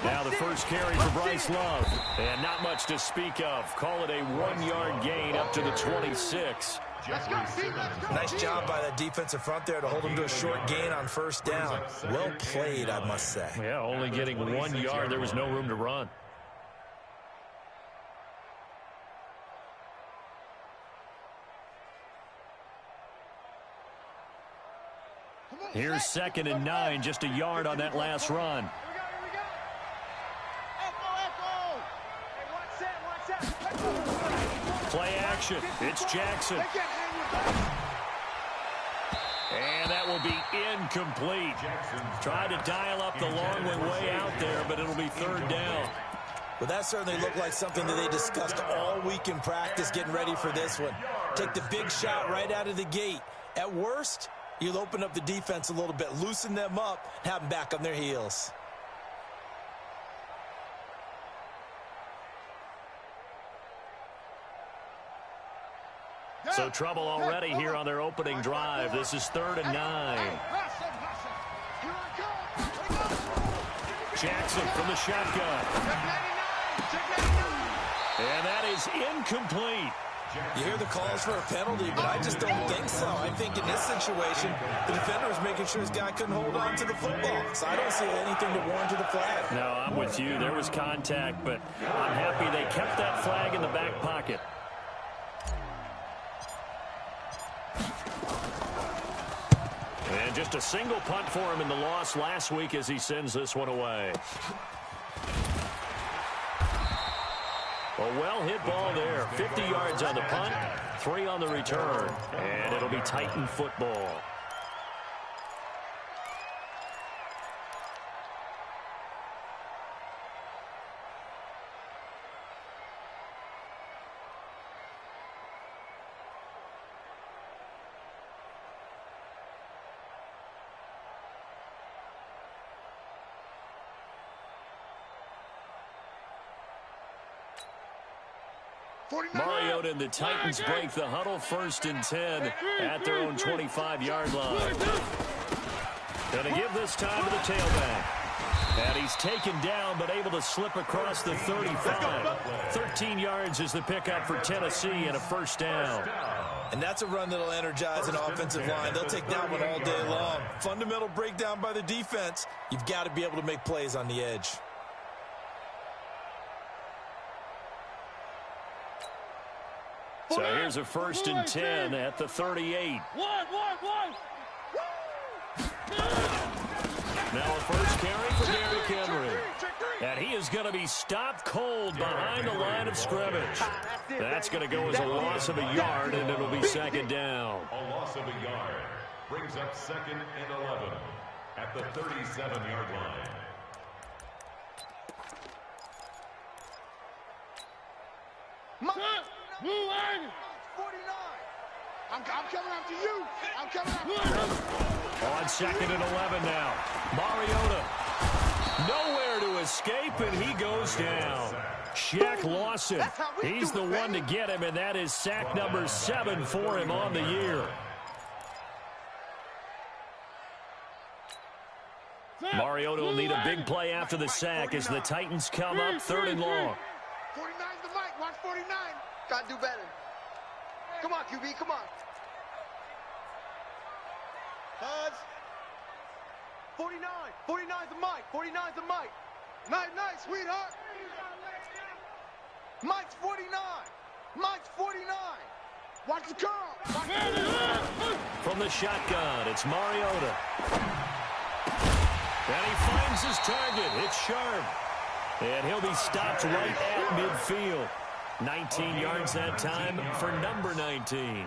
Now the first carry for Bryce Love. And not much to speak of. Call it a 1-yard gain up to the 26. Nice job by that defensive front there to hold him to a short gain on first down. Well played, I must say. Yeah, only getting 1 yard. There was no room to run. Here's 2nd and 9, just a yard on that last run. Play action. It's Jackson. And that will be incomplete. Tried to dial up the long one way out there, but it'll be 3rd down. Well, that certainly looked like something that they discussed all week in practice getting ready for this one. Take the big shot right out of the gate. At worst, you'll open up the defense a little bit, loosen them up, have them back on their heels. So trouble already here on their opening drive. This is 3rd and 9. Jackson from the shotgun. And that is incomplete. You hear the calls for a penalty, but I just don't think so. I think in this situation, the defender was making sure his guy couldn't hold on to the football. So I don't see anything to warrant the flag. No, I'm with you. There was contact, but I'm happy they kept that flag in the back pocket. And just a single punt for him in the loss last week as he sends this one away. A well-hit ball there. 50 yards on the punt, 3 on the return. And it'll be Titan football. Mariota and the Titans break the huddle, 1st and 10 at their own 25-yard line. Going to give this time to the tailback. And he's taken down but able to slip across the 35. 13 yards is the pickup for Tennessee and a 1st down. And that's a run that'll energize an offensive line. They'll take that one all day long. Fundamental breakdown by the defense. You've got to be able to make plays on the edge. So here's a 1st and 10 at the 38. Now a first carry for Derrick Henry. And he is going to be stopped cold behind the line of scrimmage. That's going to go as a loss of a yard, and it'll be 2nd down. A loss of a yard brings up 2nd and 11 at the 37-yard line. Move on! 49. I'm coming after you. I'm coming after you. On 2nd and 11 now. Mariota nowhere to escape, and he goes down. Shaq Lawson, he's the one to get him, and that is sack number 7 for him on the year. Mariota will need a big play after the sack as the Titans come up 3rd and long. 49's the mic. Watch 49. Gotta do better. Come on, QB. Come on. Huds. 49. 49's the mic. 49's the mic. Nice, sweetheart. Mike's 49. Mike's 49. Watch the curl. From the shotgun, it's Mariota. And he finds his target. It's Sharp. And he'll be stopped right at midfield. 19 yards that time for number 19.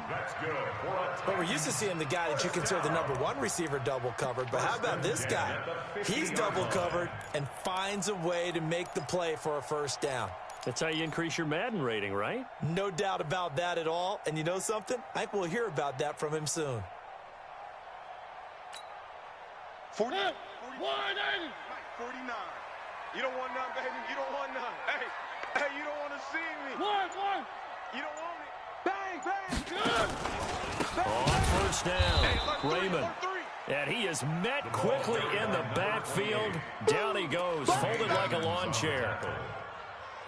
Well, we're used to seeing the guy that you consider the number 1 receiver double covered, but how about this guy? He's double covered and finds a way to make the play for a 1st down. That's how you increase your Madden rating, right? No doubt about that at all. And you know something? I think we'll hear about that from him soon. 49. 49. You don't want none, baby. You don't want none. Hey, you don't want to see me. You don't want it. Bang, bang. Good. On 1st down. Hey, Raymond. And he is met quickly in the backfield. Down he goes, folded like a lawn chair.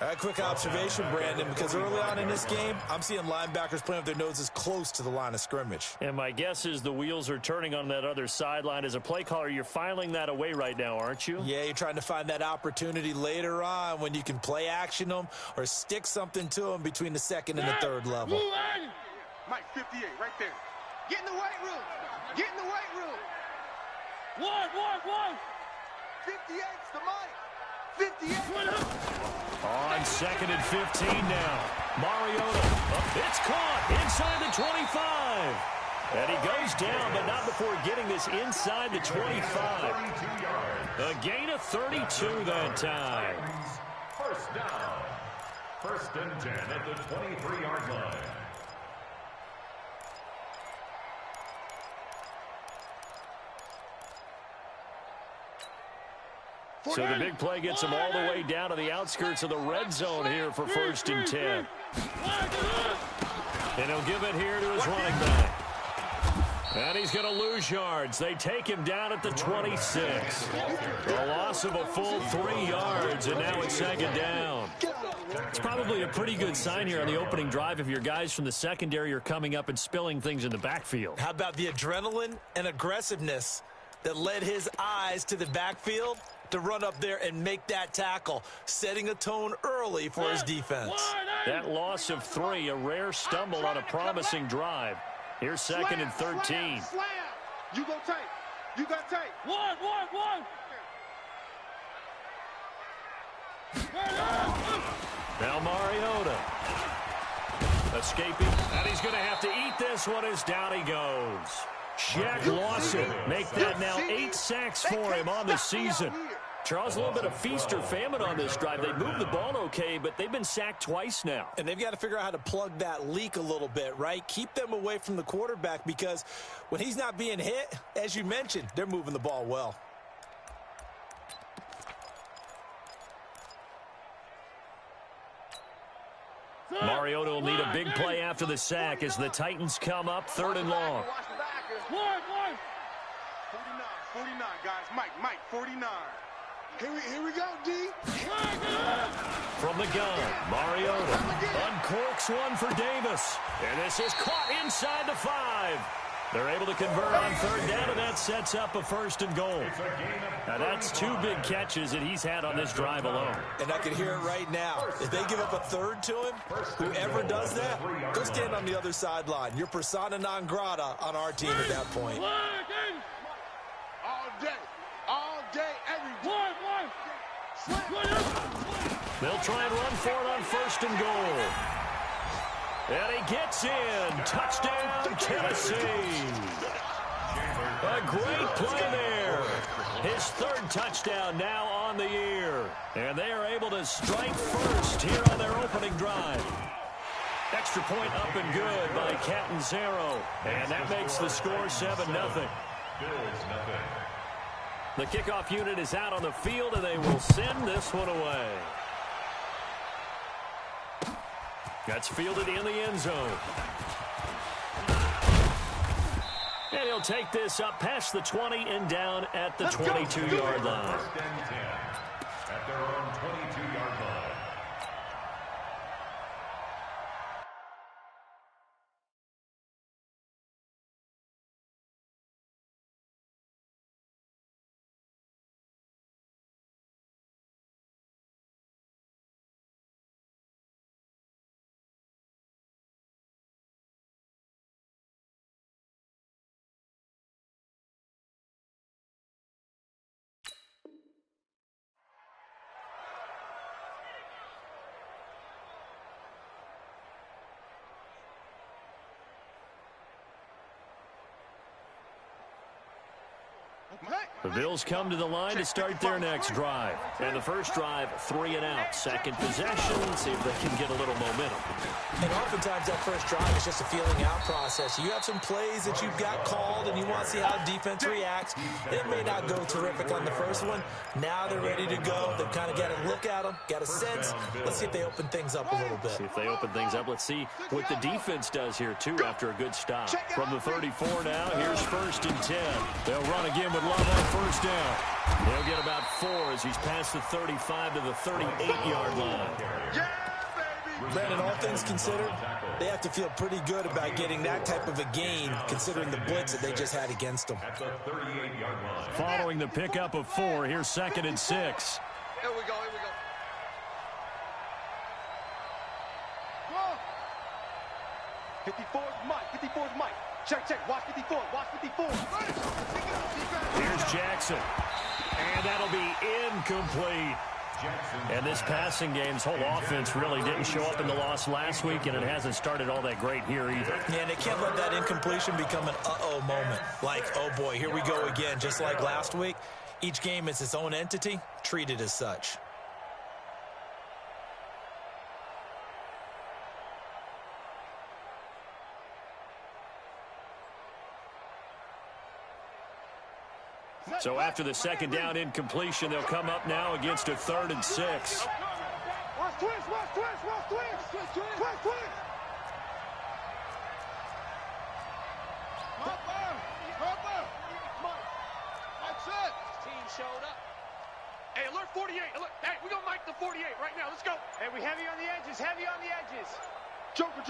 A quick observation, Brandon, because early on in this game, I'm seeing linebackers playing with their noses close to the line of scrimmage. And my guess is the wheels are turning on that other sideline. As a play caller, you're filing that away right now, aren't you? Yeah, you're trying to find that opportunity later on when you can play action them or stick something to them between the second and the third level. Mike, 58, right there. Get in the weight room. Get in the weight room. One. 58's the Mike. 58. On 2nd and 15 now. Mariota. It's caught inside the 25. And he goes down, but not before getting this inside the 25. A gain of 32 that time. First down. 1st and 10 at the 23-yard line. So the big play gets him all the way down to the outskirts of the red zone here for 1st and 10. And he'll give it here to his running back. And he's going to lose yards. They take him down at the 26. A loss of a full 3 yards, and now it's 2nd down. It's probably a pretty good sign here on the opening drive if your guys from the secondary are coming up and spilling things in the backfield. How about the adrenaline and aggressiveness that led his eyes to the backfield to run up there and make that tackle, setting a tone early for his defense. That loss of 3, a rare stumble on a promising drive. Here's 2nd and 13. Slam. You go tight. You got tight. One. Now Mariota. Escaping. And he's going to have to eat this one as down he goes. Shaq Lawson make that now 8 sacks for him on the season. Charles, a little bit of feast or famine on this drive. They moved the ball okay, but they've been sacked twice now. And they've got to figure out how to plug that leak a little bit, right? Keep them away from the quarterback because when he's not being hit, as you mentioned, they're moving the ball well. Mariota will need a big play after the sack as the Titans come up 3rd and long. 49, guys. Mike, 49. Here we go, D. From the gun, Mariota uncorks one for Davis. And this is caught inside the 5. They're able to convert on 3rd down, and that sets up a 1st and goal. Now, that's 2 big catches that he's had on this drive alone. And I can hear it right now. If they give up a 3rd to him, whoever does that, go stand on the other sideline. You're persona non grata on our team at that point. All day, every day. They'll try and run for it on 1st and goal. And he gets in. Touchdown, Tennessee. A great play there. His 3rd touchdown now on the year. And they are able to strike first here on their opening drive. Extra point up and good by Catanzaro. And that makes the score 7-0. The kickoff unit is out on the field, and they will send this one away. That's fielded in the end zone. And he'll take this up past the 20 and down at the 22-yard line. At their own 22-yard line. The Bills come to the line to start their next drive. And the first drive, 3 and out. Second possession, see if they can get a little momentum. And oftentimes that first drive is just a feeling out process. You have some plays that you've got called and you want to see how the defense reacts. It may not go terrific on the first one. Now they're ready to go. They've kind of got to look at them, got a sense. Let's see if they open things up a little bit. See if they open things up. Let's see what the defense does here, too, after a good stop. From the 34 now, here's 1st and 10. They'll run again with Love on first down. They'll get about 4 as he's past the 35 to the 38-yard line. Brandon, all things considered, they have to feel pretty good about getting that type of a gain, considering the blitz that they just had against them. Following the pickup of 4, here's 2nd and 6. Here we go, here we go. 54's Mike, 54's Mike. Check, watch 54, watch 54. Here's Jackson. And that'll be incomplete. And this passing game's whole offense really didn't show up in the loss last week, and it hasn't started all that great here either. Yeah, and they can't let that incompletion become an uh-oh moment. Like, oh boy, here we go again. Just like last week, each game is its own entity, treated as such. So after the second down incompletion, they'll come up now against a 3rd and 6. Watch twist, watch twist, watch twist. Twist, twist. That's it. Team showed up. Hey, alert 48. Alert. Hey, we're going to mic the 48 right now. Let's go. Hey, we heavy on the edges, heavy on the edges. Joker.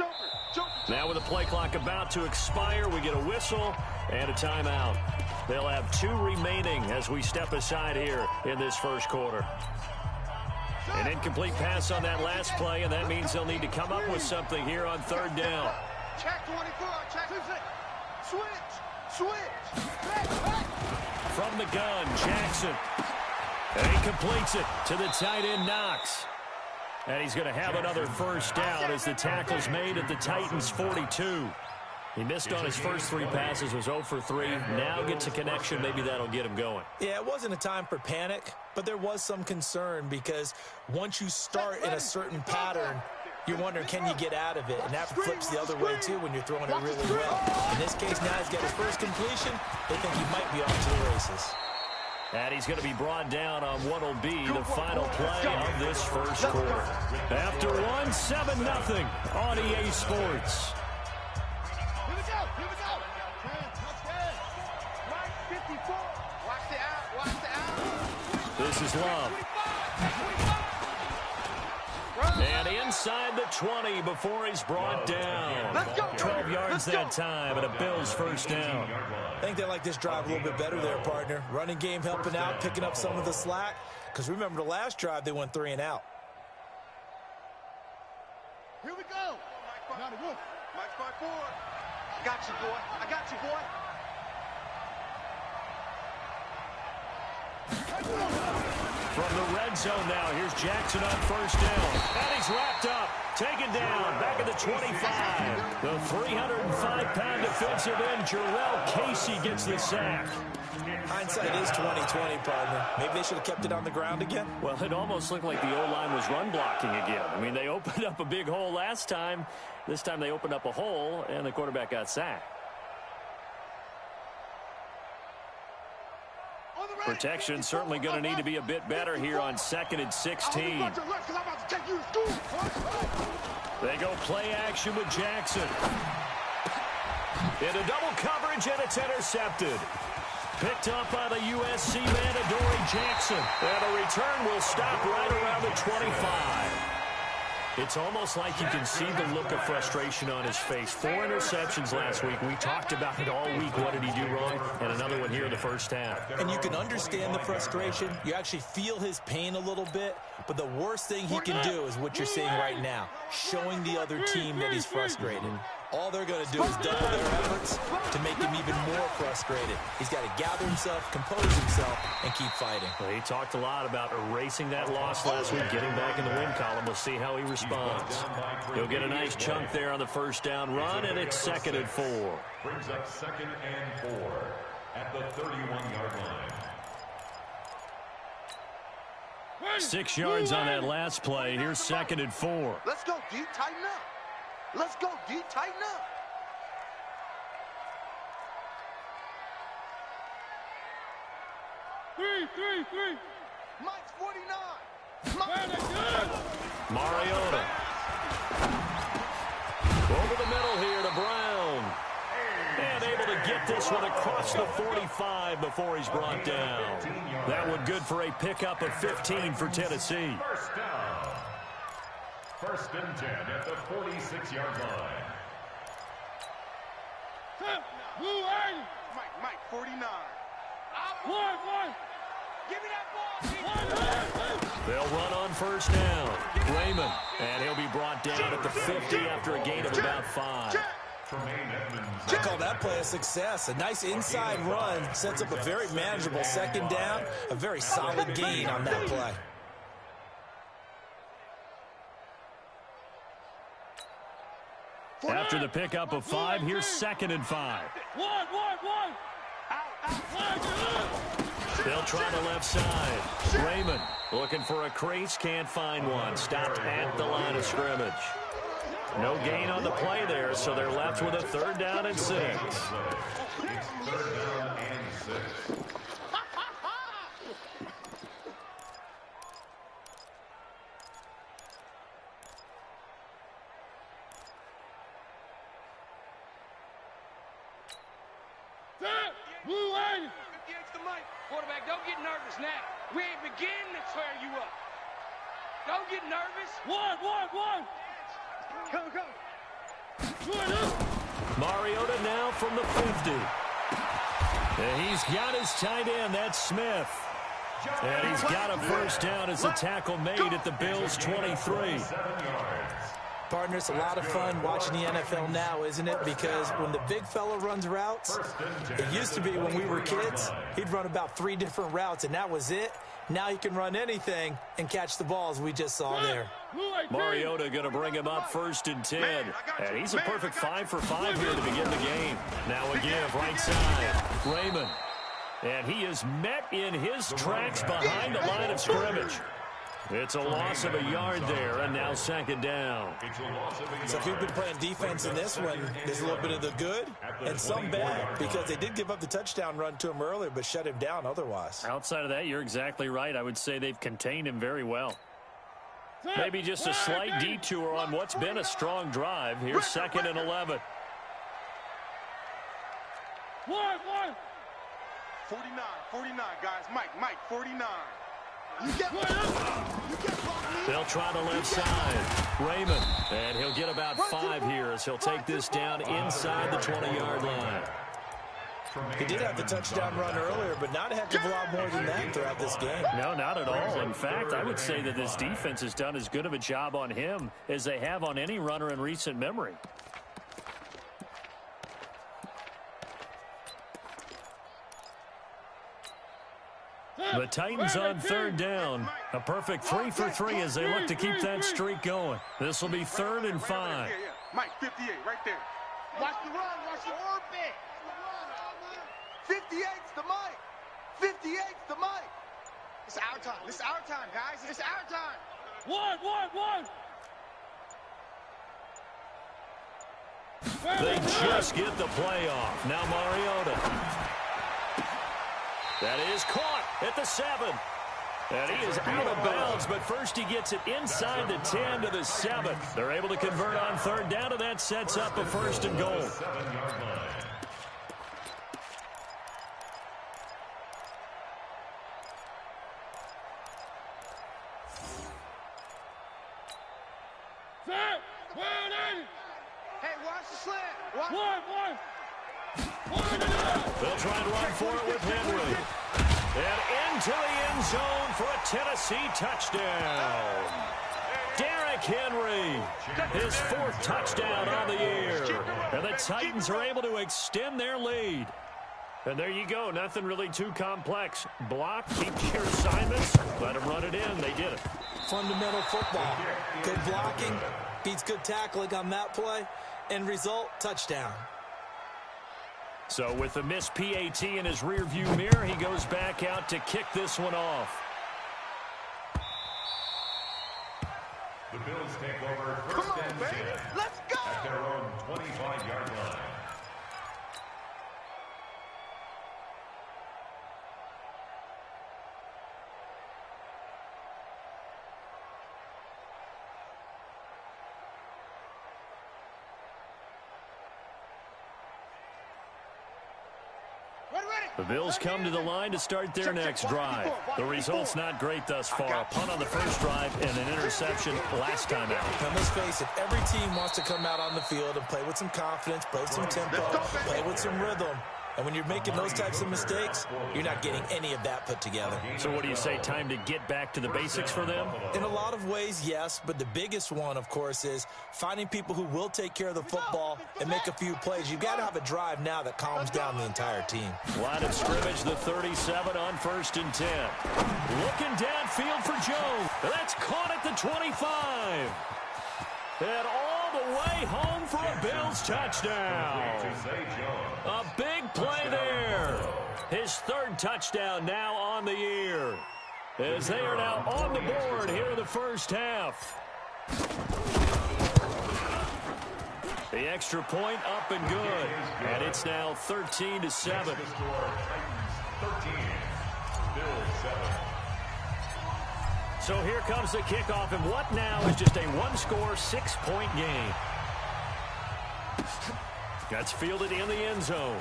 Now with the play clock about to expire, we get a whistle and a timeout. They'll have 2 remaining as we step aside here in this first quarter. An incomplete pass on that last play, and that means they'll need to come up with something here on 3rd down. Check 24, check. Switch. From the gun, Jackson. And he completes it to the tight end, Knox. And he's going to have another first down as the tackle's made at the Titans' 42. He missed on his first 3 passes, was 0 for 3. Now gets a connection. Maybe that'll get him going. Yeah, it wasn't a time for panic, but there was some concern because once you start in a certain pattern, you're wondering, can you get out of it? And that flips the other way, too, when you're throwing it really well. In this case, now he's got his first completion. They think he might be off to the races. And he's going to be brought down on what will be the final play of this first quarter. After 1, 7-0 on EA Sports. Here we go. Right 54. Watch the out. This is Love. And inside the 20 before he's brought down. 12 yards that time and a Bills first down. I think they like this drive a little bit better there, partner. Running game helping out, picking up some of the slack. Because remember the last drive, they went 3 and out. Here we go. Mike's by 4. I got you, boy. From the red zone now, here's Jackson on first down. And he's wrapped up, taken down, back at the 25. The 305-pound defensive end, Jarrell Casey, gets the sack. Hindsight is 20/20, partner. Maybe they should have kept it on the ground again. Well, it almost looked like the O-line was run blocking again. I mean, they opened up a big hole last time. This time they opened up a hole, and the quarterback got sacked. Protection certainly going to need to be a bit better here on 2nd and 16. They go play action with Jackson. Into double coverage, and it's intercepted. Picked up by the USC man, Adoree Jackson. And a return will stop right around the 25. It's almost like you can see the look of frustration on his face. 4 interceptions last week. We talked about it all week. What did he do wrong? And another one here in the first half. And you can understand the frustration. You actually feel his pain a little bit. But the worst thing he can do is what you're seeing right now, showing the other team that he's frustrated. All they're going to do is double their efforts to make him even more frustrated. He's got to gather himself, compose himself, and keep fighting. Well, he talked a lot about erasing that loss last week, getting back in the win column. We'll see how he responds. He'll get a nice chunk there on the first down run, and it's 2nd and 4. Brings up 2nd and 4. at the 31-yard line. 6 yards on that last play. Here's 2nd and 4. Let's go, D. Tighten up. Let's go, D. Tighten up. Three. Mike's 49. Mariota. Over the middle here to Brown. And able to get this one across the 45 before he's brought down. That one good for a pickup of 15 for Tennessee. First down. 1st and 10 at the 46-yard line. Mike, 49. One. Give me that ball. They'll run on 1st down. Raymond. And he'll be brought down at the 50 after a gain of about 5. I call that play a success. A nice inside run sets up a very manageable 2nd down. A very solid gain on that play. After the pickup of 5, here's 2nd and 5. One. They'll try the left side. Raymond looking for a crease, can't find one. Stopped at the line of scrimmage. No gain on the play there, so they're left with a 3rd down and 6. It's 3rd down and 6. Quarterback, don't get nervous now. We ain't beginning to tear you up. Don't get nervous. One. Come. Mariota now from the 50. And he's got his tight end. That's Smith. And he's got a 1st down as the tackle made at the Bills' 23. Partner, it's a lot of fun watching the NFL now, isn't it? Because when the big fella runs routes, it used to be when we were kids, he'd run about 3 different routes, and that was it. Now he can run anything and catch the balls we just saw there. Mariota going to bring him up 1st and 10. And he's a perfect 5 for 5 here to begin the game. Now again, right side, Raymond. And he is met in his tracks behind the line of scrimmage. It's a loss of a yard there, and now 2nd down. So if you've been playing defense in this one, there's a little bit of the good and some bad, because they did give up the touchdown run to him earlier, but shut him down otherwise. Outside of that, you're exactly right. I would say they've contained him very well. Maybe just a slight detour on what's been a strong drive. Here's 2nd and 11. One. 49, guys. Mike, 49. They'll try the left side. Raymond. And he'll get about 5 here as he'll take this down inside the 20-yard line. He did have the touchdown run earlier, but not a heck of a lot more than that throughout this game. No, not at all. In fact, I would say that this defense has done as good of a job on him as they have on any runner in recent memory. The Titans on 3rd down. A perfect 3 for 3 as they look to keep that streak going. This will be 3rd and 5. Mike, 58, right there. Watch the run, watch the orbit. 58's the Mike. 58's the Mike. It's our time, guys. It's our time. One. They just get the play off. Now Mariota. That is caught at the 7. And he is out of bounds, but first he gets it inside the 10 to the 7. They're able to convert on 3rd down, and that sets up a 1st and goal. Hey, watch the slant. One. They'll try and run for it with Henry. And into the end zone for a Tennessee touchdown. Derrick Henry, his 4th touchdown on the year. And the Titans are able to extend their lead. And there you go. Nothing really too complex. Block, keep your assignments, let them run it in. They did it. Fundamental football. Good blocking, beats good tackling on that play. End result, touchdown. So with the missed PAT in his rearview mirror, he goes back out to kick this one off. The Bills take over first and 10. Let's go! At their own 25-yard line. The Bills come to the line to start their next drive. The result's not great thus far. A punt on the first drive and an interception last time out. Now, let's face it, every team wants to come out on the field and play with some confidence, play with some tempo, play with some rhythm. And when you're making those types of mistakes, you're not getting any of that put together. So what do you say, time to get back to the basics for them? In a lot of ways, yes, but the biggest one, of course, is finding people who will take care of the football and make a few plays. You've got to have a drive now that calms down the entire team. Line of scrimmage, the 37 on 1st and 10. Looking downfield for Jones. That's caught at the 25. And all the way home for a Bills touchdown. A big play there. His 3rd touchdown now on the year, as they are now on the board here in the first half. The extra point up and good. And it's now 13-7. Titans 13. Bills 7. So here comes the kickoff, and what now is just a one-score, 6-point game. That's fielded in the end zone.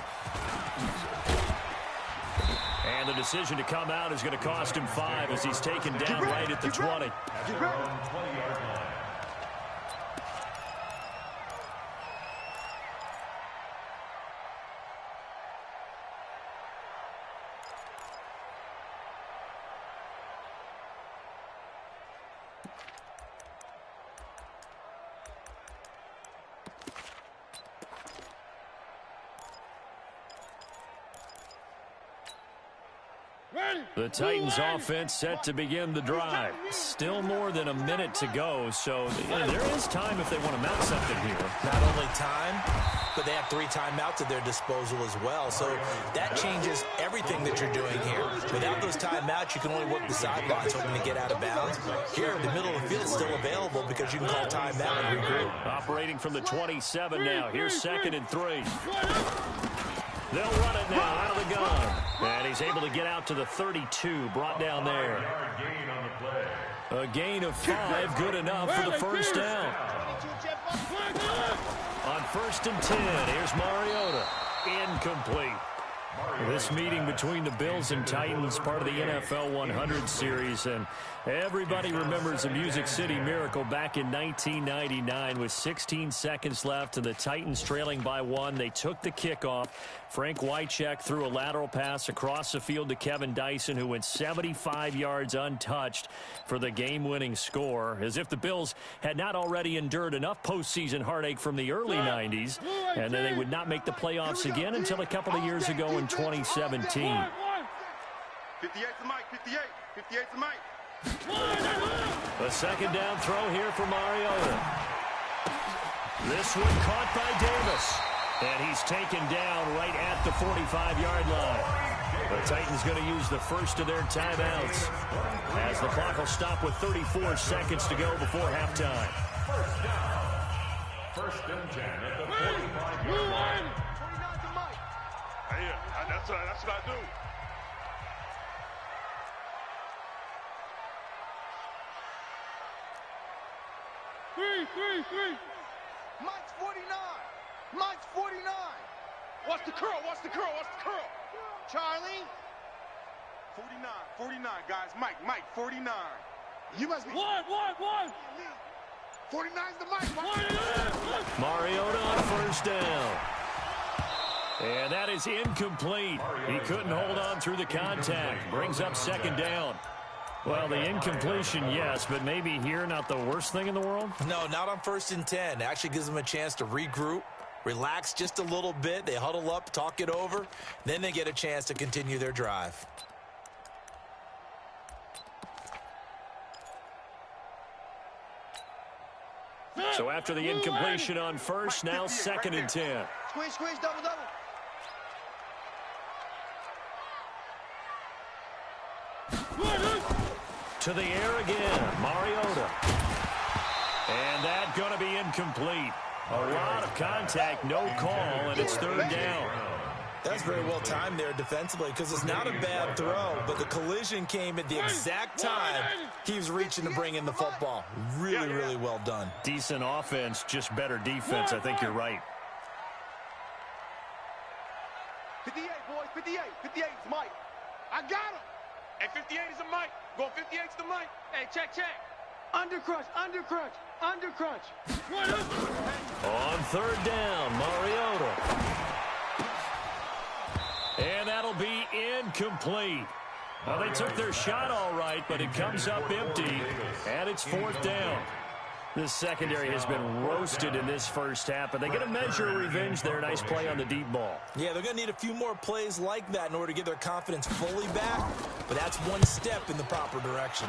And the decision to come out is going to cost him 5 as he's taken down right at the 20. The Titans offense set to begin the drive. Still more than a minute to go, so there is time if they want to mount something here. Not only time, but they have 3 timeouts at their disposal as well. So that changes everything that you're doing here. Without those timeouts, you can only work the sidelines hoping to get out of bounds. Here, the middle of the field is still available because you can call timeout and regroup. Operating from the 27 now. Here's 2nd and 3. They'll run it now out of the gun. And he's able to get out to the 32, brought down there. A gain of 5, good enough for the first down. On 1st and 10, here's Mariota. Incomplete. This meeting between the Bills and Titans, part of the NFL 100 series, and everybody remembers the Music City Miracle back in 1999 with 16 seconds left and the Titans trailing by 1. They took the kickoff. Frank Wycheck threw a lateral pass across the field to Kevin Dyson, who went 75 yards untouched for the game-winning score, as if the Bills had not already endured enough postseason heartache from the early 90s, and then they would not make the playoffs again until a couple of years ago in 2017. 58 to Mike, 58 to Mike. A 2nd down throw here for Mariota. This one caught by Davis. And he's taken down right at the 45-yard line. The Titans going to use the first of their timeouts as the clock will stop with 34 seconds to go before halftime. First and 10 at the 45-yard line. 29 to Mike. Hey, that's what I do. Three. Mike's 49. Mike's 49. Watch the curl. Charlie. 49, guys. Mike, 49. You must be. One. 49's the Mike. Mariota on 1st down. And that is incomplete. He couldn't hold on through the contact. Brings up 2nd down. Well, the incompletion, yes, but maybe here not the worst thing in the world? No, not on 1st and 10. It actually gives them a chance to regroup, relax just a little bit. They huddle up, talk it over. Then they get a chance to continue their drive. So after the incompletion on 1st, now 2nd and 10. Squeeze, double. To the air again, Mariota. And that's going to be incomplete. A lot of contact, no call, and it's third down. That's very well timed there defensively because it's not a bad throw, but the collision came at the exact time he was reaching to bring in the football. Really, really well done. Decent offense, just better defense. I think you're right. 58, boys, 58. 58 is Mike. I got him. Hey, 58 is a Mike. Going 58 is the Mike. Hey, check. Under crunch. On third down, Mariota. And that'll be incomplete. Well, they took their shot all right, but it comes up empty, and it's fourth down. This secondary has been roasted in this first half, but they get a measure of revenge there. Nice play on the deep ball. Yeah, they're going to need a few more plays like that in order to get their confidence fully back, but that's one step in the proper direction.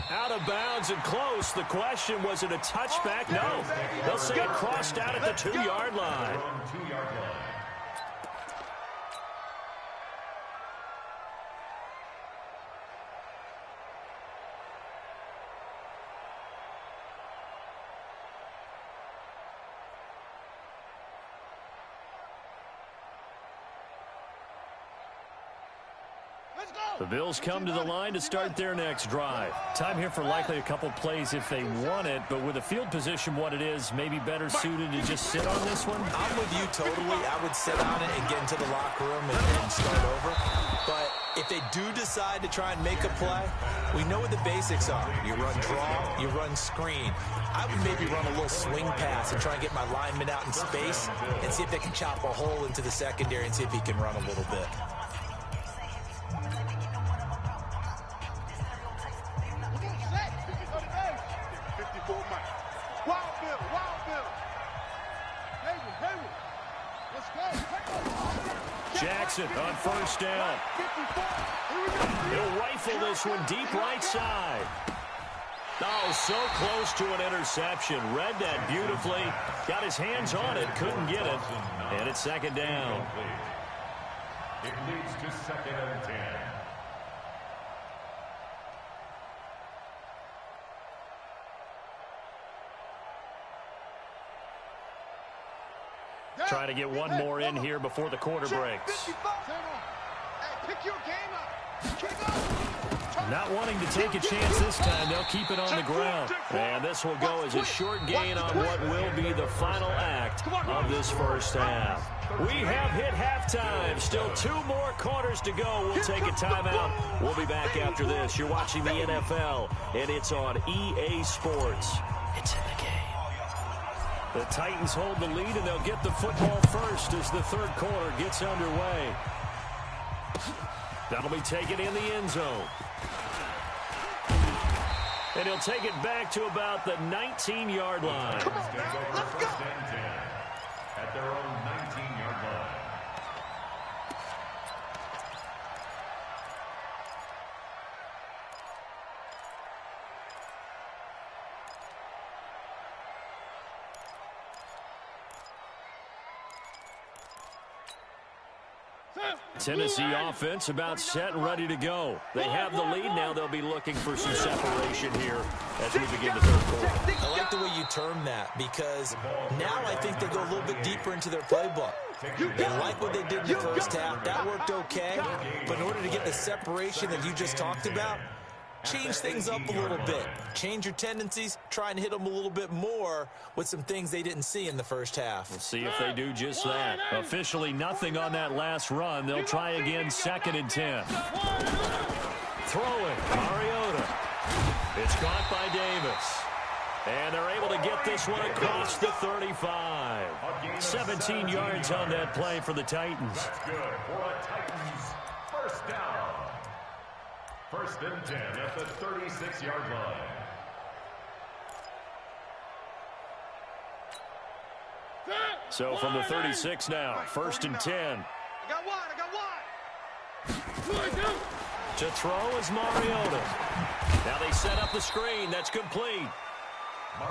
Out of bounds and close. The question, was it a touchback? No. They'll say it crossed out at the 2-yard line. The Bills come to the line to start their next drive. Time here for likely a couple plays if they want it, but with the field position what it is, maybe better suited to just sit on this one? I'm with you totally. I would sit on it and get into the locker room and start over. But if they do decide to try and make a play, we know what the basics are. You run draw, you run screen. I would maybe run a little swing pass and try and get my lineman out in space and see if they can chop a hole into the secondary and see if he can run a little bit. Jackson on first down. He'll rifle this one deep right side. Oh, so close to an interception. Read that beautifully. Got his hands on it, couldn't get it. And it's second down. It leads to second and 10. Trying to get one more in here before the quarter breaks. Not wanting to take a chance this time. They'll keep it on the ground. And this will go as a short gain on what will be the final act of this first half. We have hit halftime. Still 2 more quarters to go. We'll take a timeout. We'll be back after this. You're watching the NFL, and it's on EA Sports. It's in the game. The Titans hold the lead, and they'll get the football first as the third quarter gets underway. That'll be taken in the end zone. And he'll take it back to about the 19-yard line. Come on, man. Let's go. At their own 19-yard line. Tennessee offense about set and ready to go. They have the lead now. They'll be looking for some separation here as we begin the third quarter. I like the way you term that because now I think they go a little bit deeper into their playbook. They like what they did in the first half. That worked okay. But in order to get the separation that you just talked about, change things up a little bit. Change your tendencies. Try and hit them a little bit more with some things they didn't see in the first half. We'll see if they do just that. Officially nothing on that last run. They'll try again, second and 10. Throwing, Mariota. It's caught by Davis. And they're able to get this one across the 35. 17 yards on that play for the Titans. That's good for a Titans first down. First and 10 at the 36-yard line. So from the 36 now, first and 10. I got one. To throw is Mariota. Now they set up the screen. That's complete.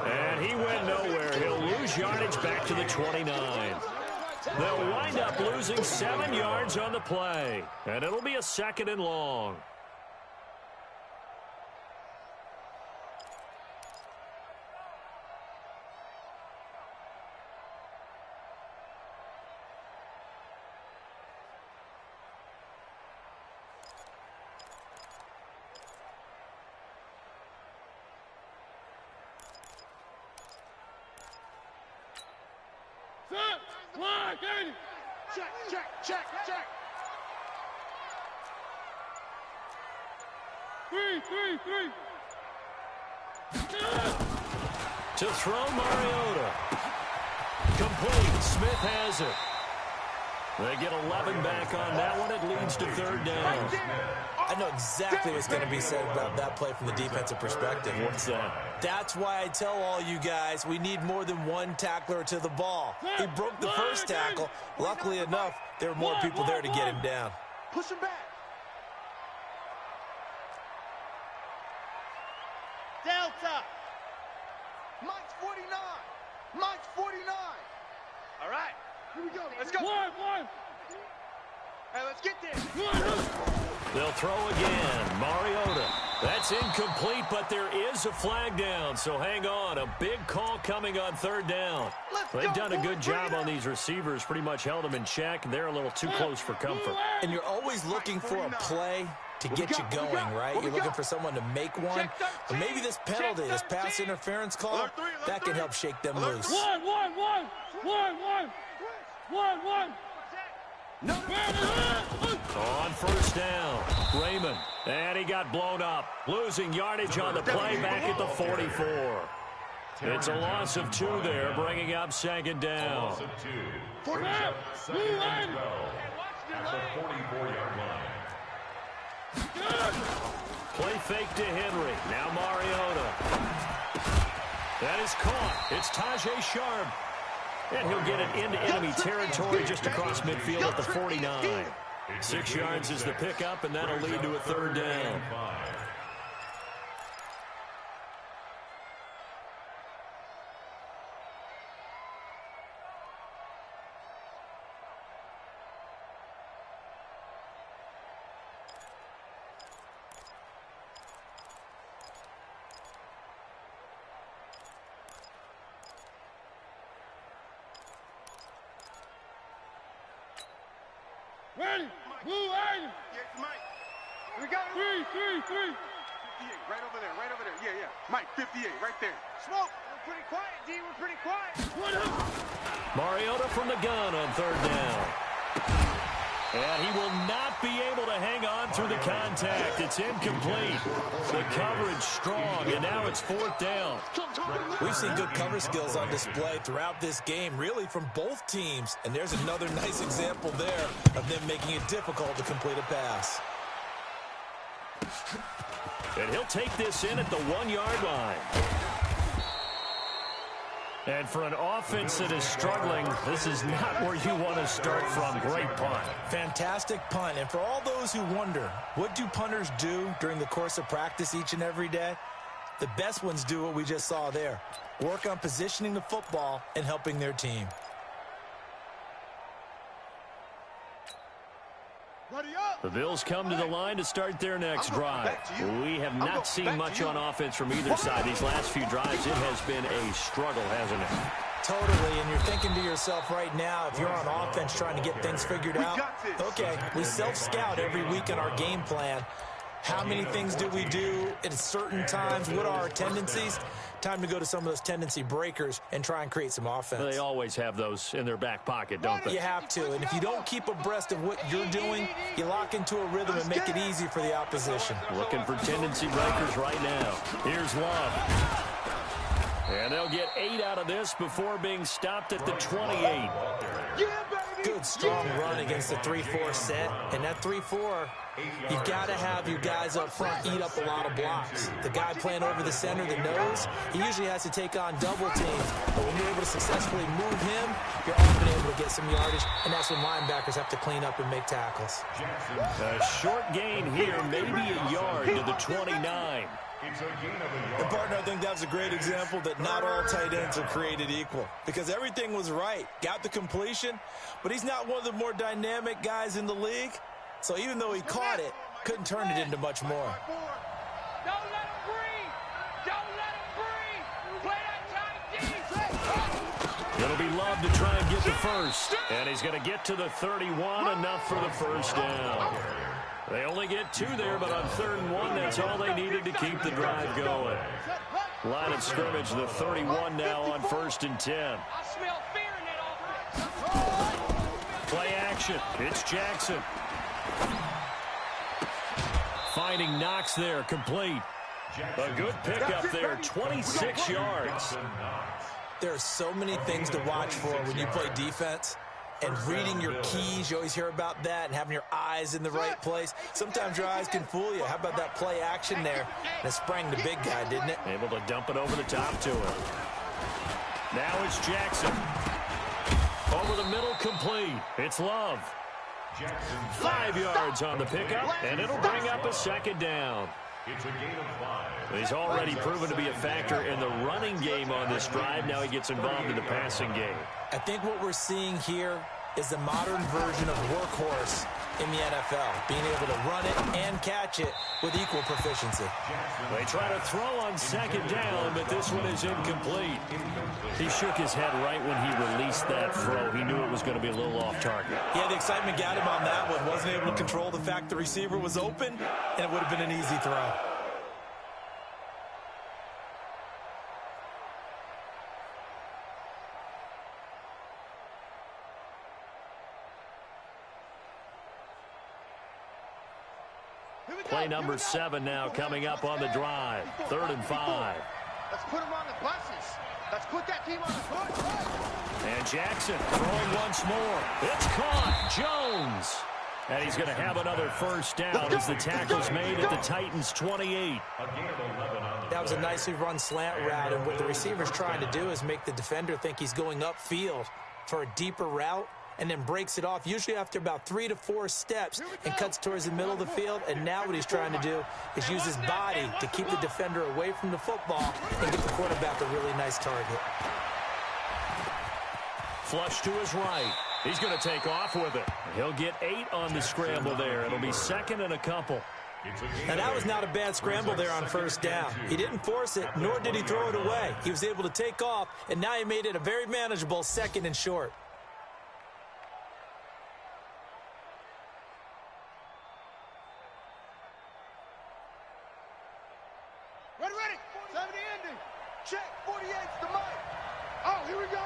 And he went nowhere. He'll lose yardage back to the 29. They'll wind up losing 7 yards on the play, and it'll be a 2nd and long. Check. 3. To throw, Mariota. Complete. Smith has it. They get 11 back on that one. It leads to 3rd down. I know exactly what's going to be said about that play from the defensive perspective. What's that? That's why I tell all you guys we need more than one tackler to the ball. He broke the first tackle. Luckily enough, there were more people there to get him down. Push him back. Delta. Mike's 49. All right. Here we go. Let's go. One. Hey, let's get there. They'll throw again. Mariota. That's incomplete, but there is a flag down, so hang on. A big call coming on 3rd down. They've done a good job on these receivers, pretty much held them in check. They're a little too close for comfort. And you're always looking for a play to get you going, right? You're looking for someone to make one. But maybe this penalty, this pass interference call, that can help shake them loose. One. On 1st down, Raymond. And he got blown up. Losing yardage on the play back at the 44. It's a loss of 2 there, bringing up 2nd down. Loss of 2. Brings up 2nd and 12 at the 44-yard line. Play fake to Henry. Now Mariota. That is caught. It's Tajay Sharp. And he'll get it into enemy territory just across midfield at the 49. 6 yards is the pickup, and that'll lead to a 3rd down. Ready. Move, Aiden. Yes, Mike. We got it. 3. 58. Right over there. Yeah. Mike, 58, right there. Smoke. We're pretty quiet, D. We're pretty quiet. Mariota from the gun on 3rd down. And he will not be able to hang on through the contact. It's incomplete. The coverage strong, and now it's 4th down. We've seen good cover skills on display throughout this game, really from both teams. And there's another nice example there of them making it difficult to complete a pass. And he'll take this in at the 1-yard line. And for an offense that is struggling, this is not where you want to start from. Great punt. Fantastic punt. And for all those who wonder, what do punters do during the course of practice each and every day? The best ones do what we just saw there. Work on positioning the football and helping their team. The Bills come to the line to start their next drive. We have not seen much on offense from either side. These last few drives, it has been a struggle, hasn't it? Totally, and you're thinking to yourself right now, if you're on offense trying to get things figured out, okay, we self-scout every week in our game plan. How many things do we do at certain times? What are our tendencies? Time to go to some of those tendency breakers and try and create some offense. They always have those in their back pocket, don't they? You have to, and if you don't keep abreast of what you're doing, you lock into a rhythm and make it easy for the opposition. Looking for tendency breakers right now. Here's Love. And they'll get 8 out of this before being stopped at the 28. Good, strong run against the 3-4 set. And that 3-4, you've got to have your guys up front eat up a lot of blocks. The guy playing over the center, the nose, he usually has to take on double teams. But when you're able to successfully move him, you're often able to get some yardage. And that's when linebackers have to clean up and make tackles. A short gain here, maybe a yard to the 29. And, partner, I think that was a great example that not all tight ends are created equal because everything was right. Got the completion, but he's not one of the more dynamic guys in the league. So even though he caught it, couldn't turn it into much more. Don't let him breathe. Don't let him breathe. Play that tight D. It'll be Love to try and get the first. And he's going to get to the 31, enough for the first down. They only get 2 there, but on 3rd and 1, that's all they needed to keep the drive going. Line of scrimmage, the 31 now on 1st and 10. I smell fear in that offense. Play action. It's Jackson. Finding Knox there, complete. A good pickup there, 26 yards. There are so many things to watch for when you play defense. And reading your keys, you always hear about that, and having your eyes in the right place. Sometimes your eyes can fool you. How about that play action there? And it sprang the big guy, didn't it? Able to dump it over the top to him. Now it's Jackson. Over the middle, complete. It's Love. 5 yards on the pickup, and it'll bring up a 2nd down. It's a gain of 5. He's already proven to be a factor in the running game on this drive. Now he gets involved in the passing game. I think what we're seeing here is the modern version of workhorse in the NFL, being able to run it and catch it with equal proficiency. They try to throw on 2nd down, but this one is incomplete. He shook his head right when he released that throw. He knew it was going to be a little off target. Yeah, the excitement got him on that one. Wasn't able to control the fact the receiver was open, and it would have been an easy throw. Play number 7 now coming up on the drive. 3rd and 5. Let's put him on the buses. Let's put that team on the bus. And Jackson throwing once more. It's caught. Jones. And he's going to have another first down as the tackle's made at the Titans' 28. That was a nicely run slant route, and what the receiver's trying to do is make the defender think he's going upfield for a deeper route, and then breaks it off, usually after about 3 to 4 steps, and cuts towards the middle of the field. And now what he's trying to do is use his body to keep the defender away from the football and get the quarterback a really nice target. Flush to his right. He's going to take off with it. He'll get 8 on the scramble there. It'll be 2nd and a couple. Now, that was not a bad scramble there on 1st down. He didn't force it, nor did he throw it away. He was able to take off, and now he made it a very manageable 2nd and short. Ready. 70 ending. Check. 48's the mic. Oh, here we go.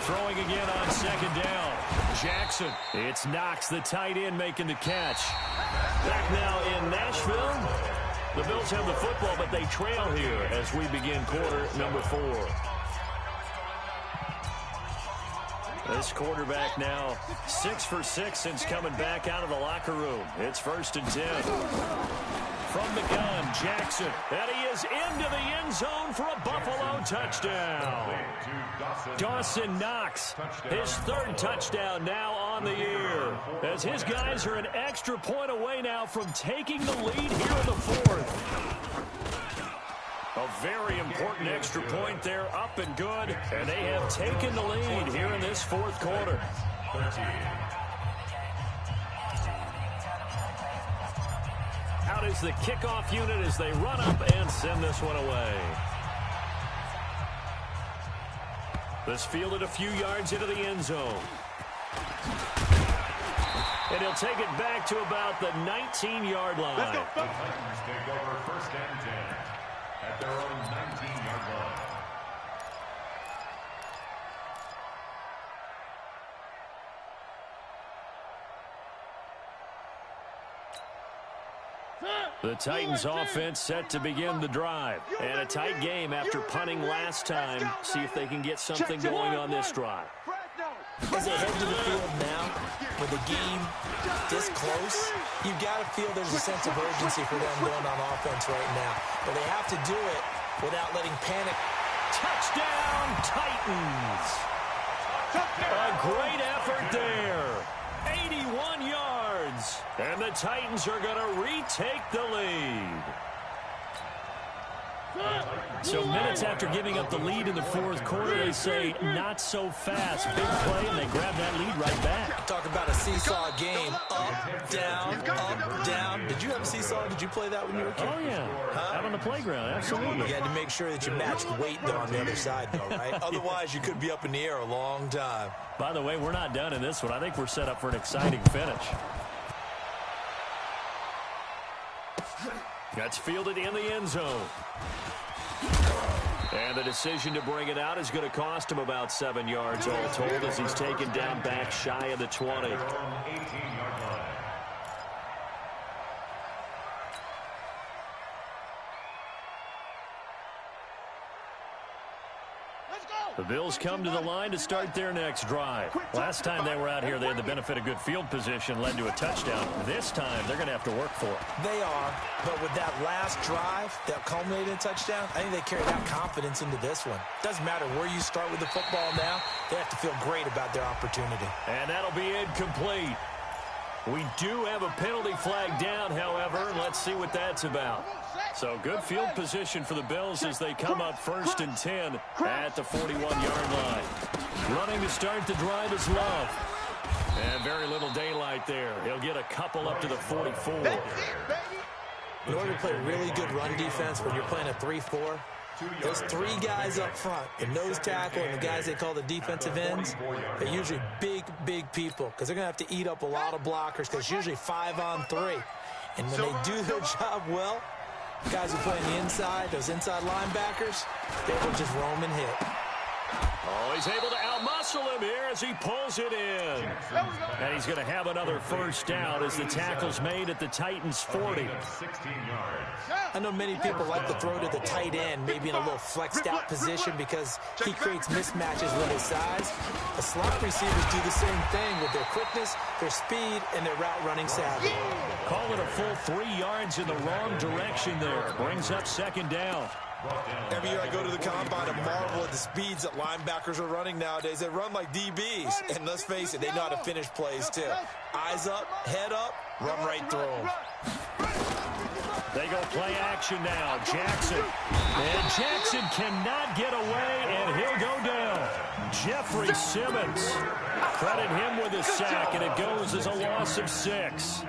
Throwing again on 2nd down. Jackson. It's Knox, the tight end, making the catch. Back now in Nashville. The Bills have the football, but they trail here as we begin quarter number 4. This quarterback now 6 for 6 since coming back out of the locker room. It's 1st and 10. From the gun, Jackson. And he is into the end zone for a Buffalo touchdown. Dawson Knox, his 3rd touchdown now on the year. As his guys are an extra point away now from taking the lead here in the 4th. A very important extra point there, up and good. And they have taken the lead here in this 4th quarter. Out is the kickoff unit as they run up and send this one away. This fielded a few yards into the end zone. And he'll take it back to about the 19-yard line. The Titans take over 1st and 10 at their own 19-yard line. The Titans offense set to begin the drive. And a tight game after punting last time. See if they can get something going on this drive. As they head to the field now, with the game this close, you've got to feel there's a sense of urgency for them going on offense right now. But they have to do it without letting panic. Touchdown, Titans! A great effort there. 81 yards. And the Titans are going to retake the lead. So minutes after giving up the lead in the fourth quarter, they say not so fast. Big play, and they grab that lead right back. Talk about a seesaw game. Up, down. Did you have a seesaw? Did you play that when you were a kid? Oh, yeah. Out on the playground, absolutely. You had to make sure that you matched weight, though, on the other side, though, right? Otherwise, you could be up in the air a long time. By the way, we're not done in this one. I think we're set up for an exciting finish. That's fielded in the end zone. And the decision to bring it out is going to cost him about 7 yards all told as he's taken down back shy of the 20. The Bills come to the line to start their next drive. Last time they were out here, they had the benefit of good field position, led to a touchdown. This time, they're going to have to work for it. They are, but with that last drive that culminated in a touchdown, I think they carry that confidence into this one. Doesn't matter where you start with the football now, they have to feel great about their opportunity. And that'll be incomplete. We do have a penalty flag down, however, and let's see what that's about. So good field position for the Bills as they come up 1st and 10 at the 41-yard line. Running to start the drive is Love. And very little daylight there. He'll get a couple up to the 44. In order to play really good run defense when you're playing a 3-4, those 3 guys up front, the nose tackle and the guys they call the defensive ends, they're usually big people because they're going to have to eat up a lot of blockers because it's usually 5 on 3. And when they do their job well, guys who play on the inside, those inside linebackers, they will just roam and hit. Oh, he's able to outmuscle him here as he pulls it in. And he's going to have another first down as the tackle's made at the Titans' 40. I know many people like to throw to the tight end, maybe in a little flexed out position because he creates mismatches with his size. The slot receivers do the same thing with their quickness, their speed, and their route running savvy. Call it a full 3 yards in the wrong direction there. Brings up 2nd down. Every year I go to the combine and marvel at the speeds that linebackers are running nowadays. They run like DBs. And let's face it, they know how to finish plays too. Eyes up, head up, run right through them. They go play action now. Jackson. And Jackson cannot get away, and he'll go down. Jeffrey Simmons. Credit him with a sack, and it goes as a loss of 6.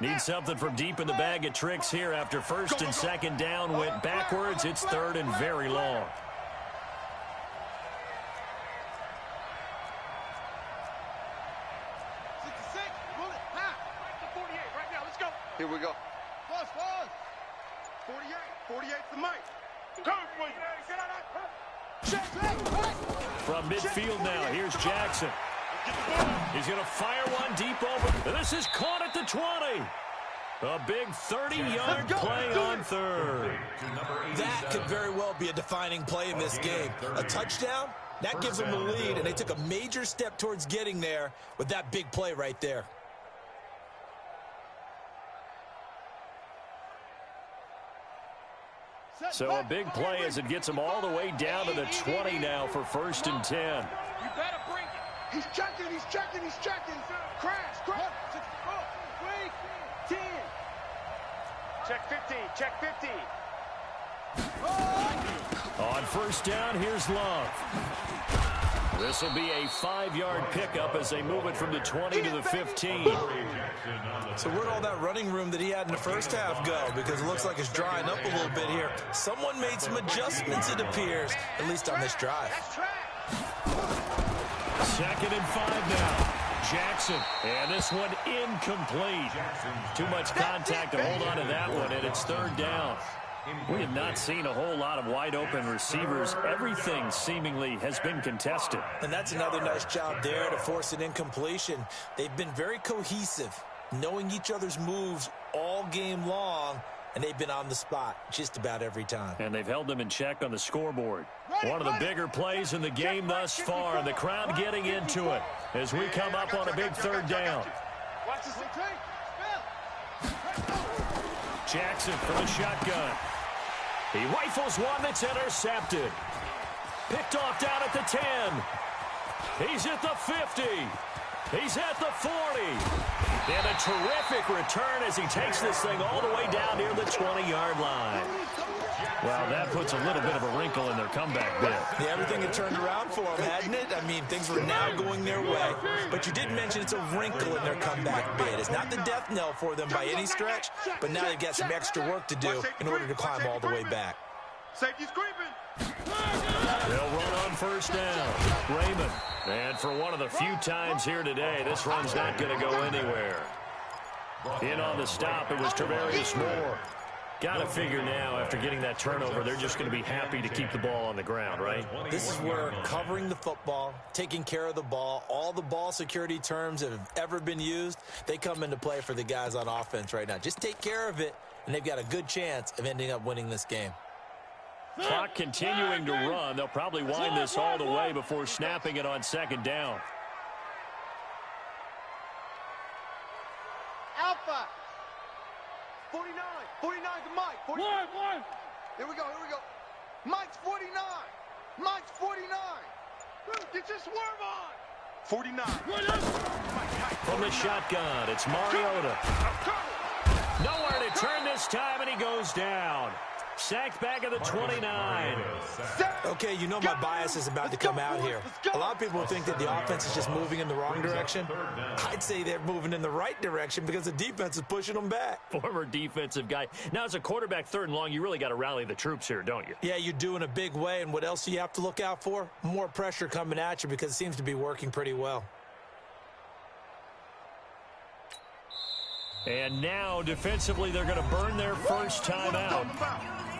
Need something from deep in the bag of tricks here after 1st and 2nd down went backwards. It's 3rd and very long. Here we go. Pause. 48. 48's the mic. From midfield now, here's Jackson. He's going to fire one deep over. And this is caught at the 20. A big 30-yard play on 3rd. That could very well be a defining play in this game. A touchdown, that gives them the lead, and they took a major step towards getting there with that big play right there. So a big play as it gets them all the way down to the 20 now for 1st and 10. You better bring it. He's checking. Crash. Wait. 10. Check 50. On 1st down, here's Love. This will be a 5-yard pickup as they move it from the 20 to the 15. So where'd all that running room that he had in the first half go? Because it looks like it's drying up a little bit here. Someone made some adjustments, it appears, at least on this drive. 2nd and 5 now. Jackson, and this one incomplete. Too much contact to hold on to that one, and it's 3rd down. We have not seen a whole lot of wide-open receivers. Everything seemingly has been contested. And that's another nice job there to force an incompletion. They've been very cohesive, knowing each other's moves all game long, and they've been on the spot just about every time. And they've held them in check on the scoreboard. One of the bigger plays in the game thus far, and the crowd getting into it as we come up on a big 3rd down. Watch this. Jackson from the shotgun. He rifles one that's intercepted. Picked off down at the 10. He's at the 50. He's at the 40. And a terrific return as he takes this thing all the way down near the 20-yard line. Well, that puts a little bit of a wrinkle in their comeback bid. Yeah, everything had turned around for them, hadn't it? I mean, things were now going their way. But you did mention it's a wrinkle in their comeback bid. It's not the death knell for them by any stretch, but now they've got some extra work to do in order to climb all the way back. Safety's creeping. They'll run on first down. Raymond. And for one of the few times here today, this run's not going to go anywhere. In on the stop, it was Tavarius Moore. Got to figure now, after getting that turnover, they're just going to be happy to keep the ball on the ground, right? This is where covering the football, taking care of the ball, all the ball security terms that have ever been used, they come into play for the guys on offense right now. Just take care of it, and they've got a good chance of ending up winning this game. Clock continuing to run. They'll probably wind this all the way before snapping it on second down. Alpha. 49. 49 to Mike. 49. One. Here we go. Mike's 49. Mike's 49. Get your swerve on. 49. From the shotgun, it's Mariota. Nowhere to turn this time, and he goes down. Sacked back at the 29. Okay, you know my bias is about to come out here. A lot of people think that the offense is just moving in the wrong direction. I'd say they're moving in the right direction because the defense is pushing them back. Former defensive guy. Now, as a quarterback, third and long, you really got to rally the troops here, don't you? Yeah, you do in a big way, and what else do you have to look out for? More pressure coming at you because it seems to be working pretty well. And now, defensively, they're going to burn their first time out.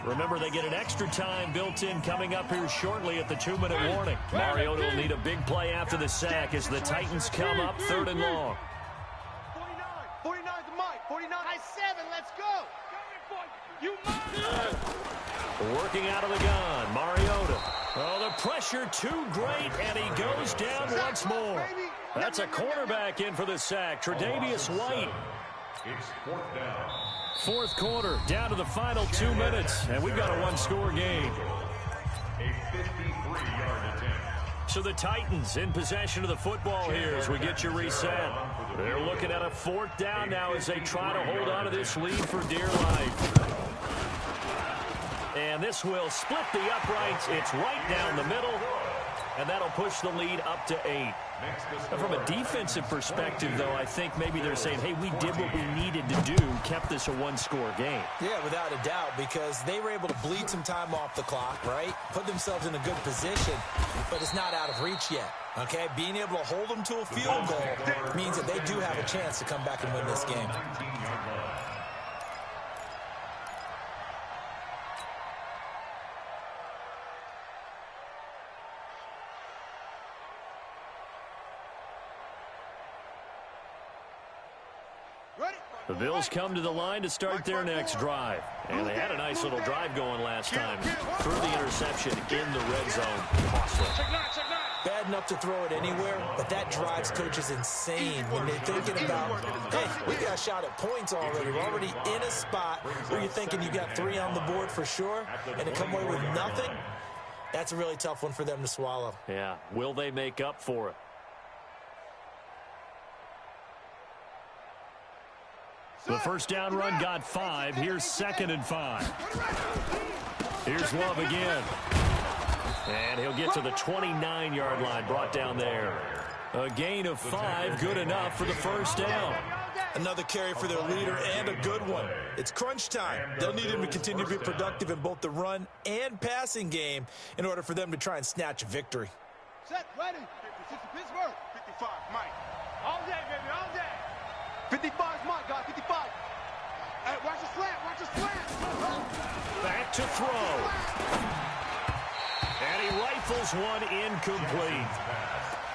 Remember, they get an extra time built in coming up here shortly at the 2-minute warning. Mariota will need a big play after the sack as the Titans come up third and long. 49 to Mike. 49. High 7. Let's go. Working out of the gun, Mariota. Oh, the pressure too great, and he goes down once more. That's a cornerback in for the sack, Tre'Davious White. It's fourth down. Fourth quarter, down to the final 2 minutes, and we've got a one-score game. A 53-yard attempt. So the Titans in possession of the football here as we get you reset. They're looking at a fourth down now as they try to hold on to this lead for dear life. And this will split the uprights. It's right down the middle, and that'll push the lead up to 8. Now, from a defensive perspective, though, I think maybe they're saying, hey, we did what we needed to do, kept this a one-score game. Yeah, without a doubt, because they were able to bleed some time off the clock, right? Put themselves in a good position, but it's not out of reach yet, okay? Being able to hold them to a field goal means that they do have a chance to come back and win this game. The Bills come to the line to start their next drive. And they had a nice little drive going last time. Threw the interception in the red zone. Costly. Bad enough to throw it anywhere, but that drives coaches insane when they're thinking about, hey, we got a shot at points already. We're already in a spot where you're thinking you got 3 on the board for sure, and to come away with nothing, that's a really tough one for them to swallow. Yeah, will they make up for it? The first down run got 5. Here's 2nd and 5. Here's Love again. And he'll get to the 29-yard line, brought down there. A gain of 5, good enough for the first down. Another carry for their leader and a good one. It's crunch time. They'll need him to continue to be productive in both the run and passing game in order for them to try and snatch a victory. Set, ready. 50, Pittsburgh. 55, Mike. All day, baby, all day. 55 is Mike, guys, 55. Hey, watch the slant. Back to throw. And he rifles one incomplete.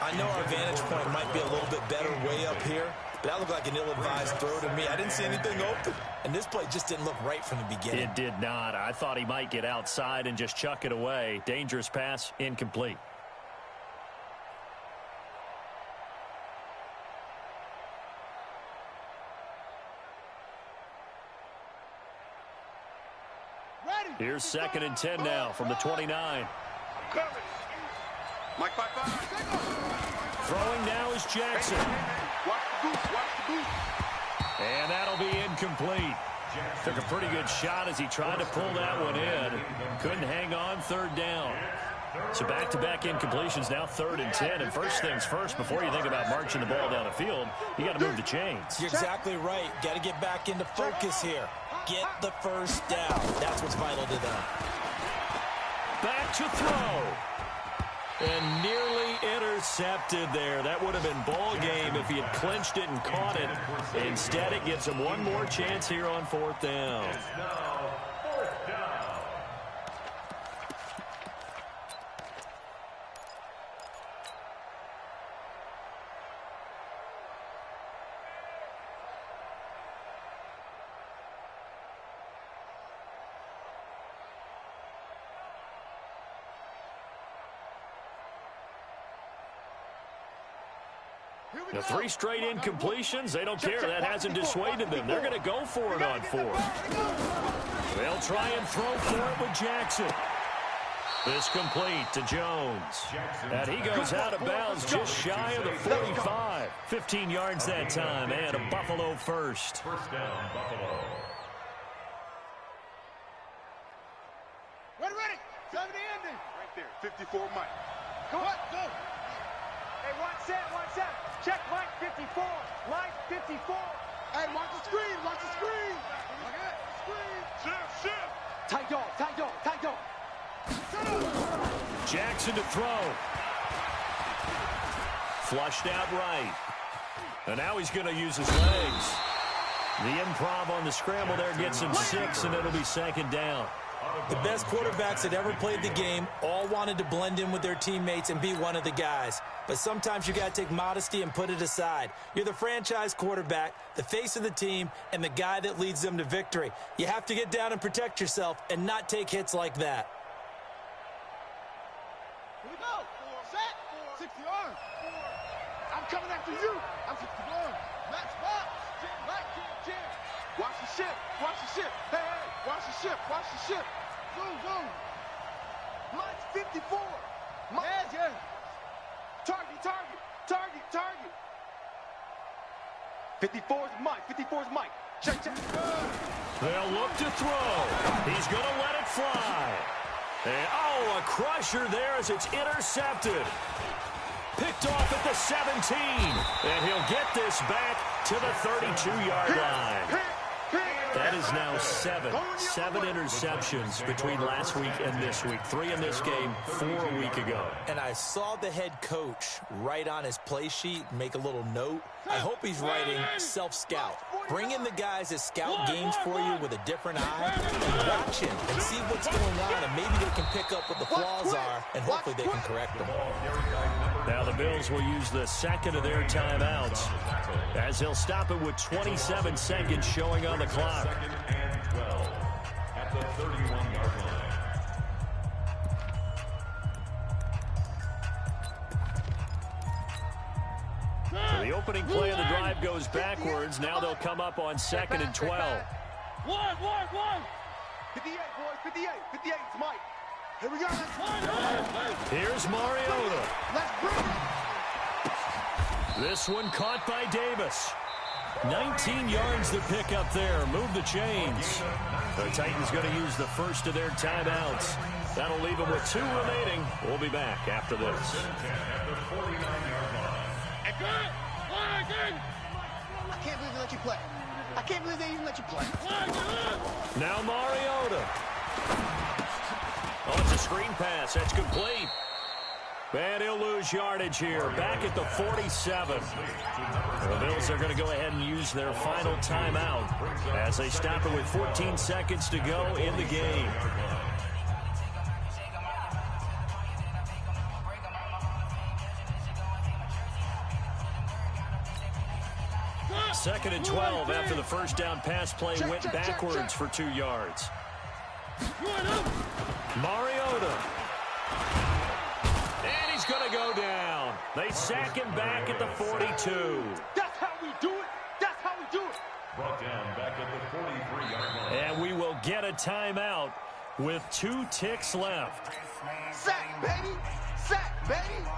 I know our vantage point might be a little bit better way up here, but that looked like an ill-advised throw to me. I didn't see anything open, and this play just didn't look right from the beginning. It did not. I thought he might get outside and just chuck it away. Dangerous pass, incomplete. Here's 2nd and 10 now from the 29. Mike 5-5. Throwing now is Jackson. Watch the boot. Watch the boot. And that'll be incomplete. Took a pretty good shot as he tried to pull that one in. Couldn't hang on, 3rd down. So back-to-back incompletions, now 3rd and 10. And first things first, before you think about marching the ball down the field, you got to move the chains. You're exactly right. Got to get back into focus here. Get the first down. That's what's vital to them. Back to throw. And nearly intercepted there. That would have been ball game if he had clinched it and caught it. Instead, it gives him one more chance here on 4th down. It's now 4th down. The 3 straight incompletions, they don't care. That hasn't dissuaded them. They're going to go for it on 4th. They'll try and throw for it with Jackson. This complete to Jones. And he goes out of bounds just shy of the 45. 15 yards that time, and a Buffalo first. First down, Buffalo. Ready. 70 ending. Right there. 54 Mike. Go on. Go. Hey, one set. Check Mike 54. Mike 54. Hey, watch the screen. Look at it. Screen. Shift. Tight dog. Jackson to throw. Flushed out right. And now he's going to use his legs. The improv on the scramble there gets him 6, and it'll be 2nd down. The best quarterbacks that ever played the game all wanted to blend in with their teammates and be one of the guys. But sometimes you got to take modesty and put it aside. You're the franchise quarterback, the face of the team, and the guy that leads them to victory. You have to get down and protect yourself and not take hits like that. Here we go. Set. 60 yards. I'm coming after you. I'm 60 yards. Match box. Watch the ship. Hey. Watch the ship. Zoom. Mike's 54. Yeah. Target. 54 is Mike. Check. They'll look to throw. He's going to let it fly. And, a crusher there as it's intercepted. Picked off at the 17. And he'll get this back to the 32-yard line. That is now 7 interceptions between last week and this week. 3 in this game, 4 a week ago. And I saw the head coach write on his play sheet, make a little note. I hope he's writing self-scout. Bring in the guys that scout games for you with a different eye and watch him and see what's going on, and maybe they can pick up what the flaws are, and hopefully they can correct them. Now the Bills will use the 2nd of their timeouts as they'll stop it with 27 seconds showing on the clock. 2nd and 12 at the 31-yard line. So the opening play of the drive goes backwards. Now they'll come up on 2nd and 12. 58, boys. 58. It's Mike. Here we go. Here's Mariota. Let's bring it. This one caught by Davis. 19 yards to pick up there. Move the chains. The Titans going to use the first of their timeouts. That'll leave them with 2 remaining. We'll be back after this. At the 49-yard line. I can't believe they let you play. I can't believe they even let you play. Now Mariota. Oh, it's a screen pass. That's complete. And he'll lose yardage here. Back at the 47. The Bills are going to go ahead and use their final timeout as they stop it with 14 seconds to go in the game. Second and 12 after the first down pass play went backwards for 2 yards. Mariota. And he's going to go down. They sack him back at the 42. That's how we do it. That's how we do it. Brought down back at the 43-yard line. And we will get a timeout with 2 ticks left. Sack, baby! Sack, baby!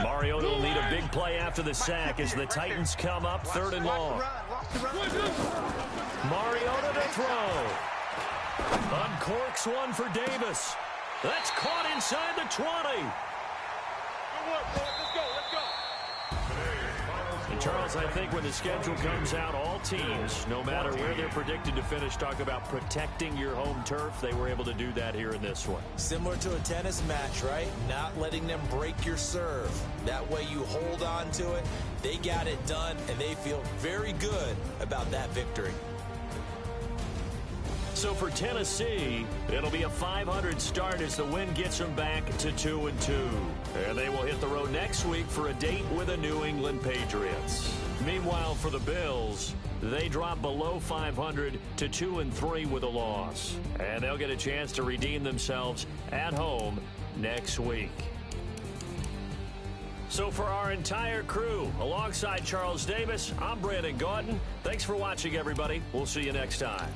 Mariota will need a big play after the sack as the Titans come up 3rd and long. Mariota to throw. Uncorks one for Davis. That's caught inside the 20. And Charles, I think when the schedule comes out, all teams, no matter where they're predicted to finish, talk about protecting your home turf. They were able to do that here in this one. Similar to a tennis match, right? Not letting them break your serve. That way you hold on to it. They got it done, and they feel very good about that victory. So for Tennessee, it'll be a 500 start as the win gets them back to 2-2. And they will hit the road next week for a date with the New England Patriots. Meanwhile, for the Bills, they drop below 500 to 2-3 with a loss. And they'll get a chance to redeem themselves at home next week. So for our entire crew, alongside Charles Davis, I'm Brandon Gaudin. Thanks for watching, everybody. We'll see you next time.